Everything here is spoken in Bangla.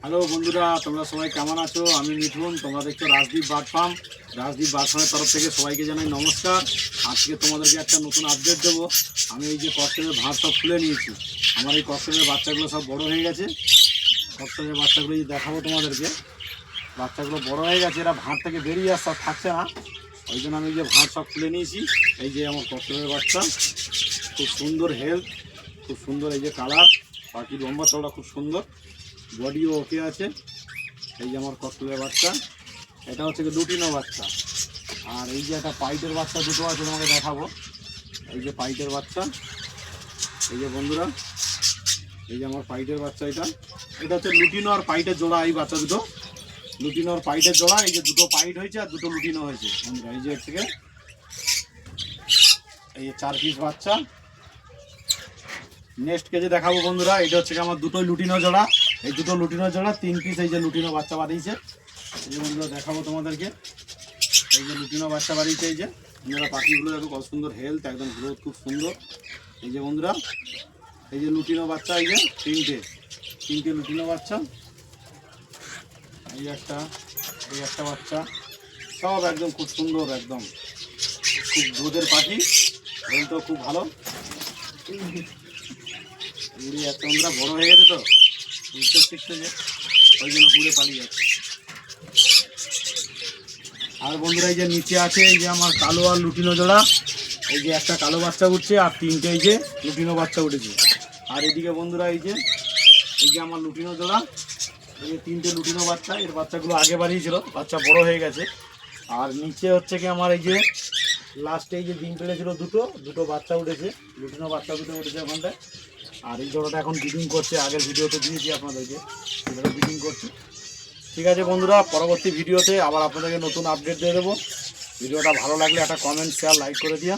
হ্যালো বন্ধুরা, তোমরা সবাই কেমন আছো? আমি মিঠুন, তোমরা দেখছো Rajdeep bird farm. Rajdeep bird ফার্মের তরফ থেকে সবাইকে জানাই নমস্কার। আজকে তোমাদেরকে একটা নতুন আপডেট দেবো। আমি এই যে ককটেলের ভাত সব খুলে নিয়েছি। আমার এই ককটেলের বাচ্চাগুলো সব বড় হয়ে গেছে। ককটেলের বাচ্চাগুলো দেখাবো তোমাদেরকে। বাচ্চাগুলো বড় হয়ে গেছে, এরা ভাত থেকে বেরিয়ে আসতে আর থাকছে না। ওই জন্য আমি এই যে ভাত সব খুলে নিয়েছি। এই যে আমার ককটেলের বাচ্চা, খুব সুন্দর হেলথ, খুব সুন্দর এই যে কালার, বাকি লম্বা চওড়া খুব সুন্দর, বডিও ওকে আছে। এই যে আমার ককটেলের বাচ্চা, এটা হচ্ছে কি লুটিনো বাচ্চা। আর এই যে একটা পাইটের বাচ্চা দুটো আছে, তোমাকে দেখাবো। এই যে পাইটের বাচ্চা, এই যে বন্ধুরা, এই যে আমার পাইটের বাচ্চা। এটা হচ্ছে লুটিনো আর পাইটের জোড়া। এই বাচ্চা দুটো লুটিনো আর পাইটের জোড়া। এই যে দুটো পাইট হয়েছে আর দুটো লুটিনো হয়েছে বন্ধুরা। এই যে এর থেকে এই যে 4 পিস বাচ্চা। নেক্সট কেজে দেখাবো বন্ধুরা। এটা হচ্ছে আমার দুটোই লুটিনো জোড়া। এই দুটো লুটিনো জোড়া 3 পিস এই যে লুটিনো বাচ্চা বাড়িয়েছে। এই যে বন্ধুরা দেখাবো তোমাদেরকে। এই যে লুটিনো বাচ্চা বাড়িয়েছে। এই যে বন্ধুরা পাখিগুলো দেখো কত সুন্দর হেলথ, একদম গ্রোথ খুব সুন্দর। এই যে বন্ধুরা, এই যে লুটিনো বাচ্চা, এই যে তিনটে লুটিনো বাচ্চা। এই একটা বাচ্চা, সব একদম খুব সুন্দর, একদম খুব গ্রোথের পাখি, হেলথও খুব ভালো। উড়ে যাচ্ছে বন্ধুরা, বড় হয়ে গেছে তো উড়তে শিখছে, যে ওই জন্য উড়ে পালিয়ে যাচ্ছে। আর বন্ধুরা এই যে নিচে আছে এই যে আমার কালো আর লুটিনো জোড়া। এই যে একটা কালো বাচ্চা উঠছে আর 3টে এই যে লুটিনো বাচ্চা উঠেছে। আর এদিকে বন্ধুরা এই যে আমার লুটিনো জোড়া, এই যে 3টে লুটিনো বাচ্চা। এর বাচ্চাগুলো আগে বাড়িয়েছিল, বাচ্চা বড় হয়ে গেছে। আর নিচে হচ্ছে কি আমার এই যে লাস্টে এই যে ডিম পেড়েছিল দুটো বাচ্চা উঠেছে, লুটিনো বাচ্চা দুটো উঠেছে ওখানটায়। আর এই জোড়াটা এখন ব্রিডিং করছে, আগের ভিডিওতে দিয়েছি আপনাদেরকে, এটা ব্রিডিং করছে। ঠিক আছে বন্ধুরা, পরবর্তী ভিডিওতে আবার আপনাদেরকে নতুন আপডেট দিয়ে দেবো। ভিডিওটা ভালো লাগলে একটা কমেন্ট, শেয়ার, লাইক করে দিয়া।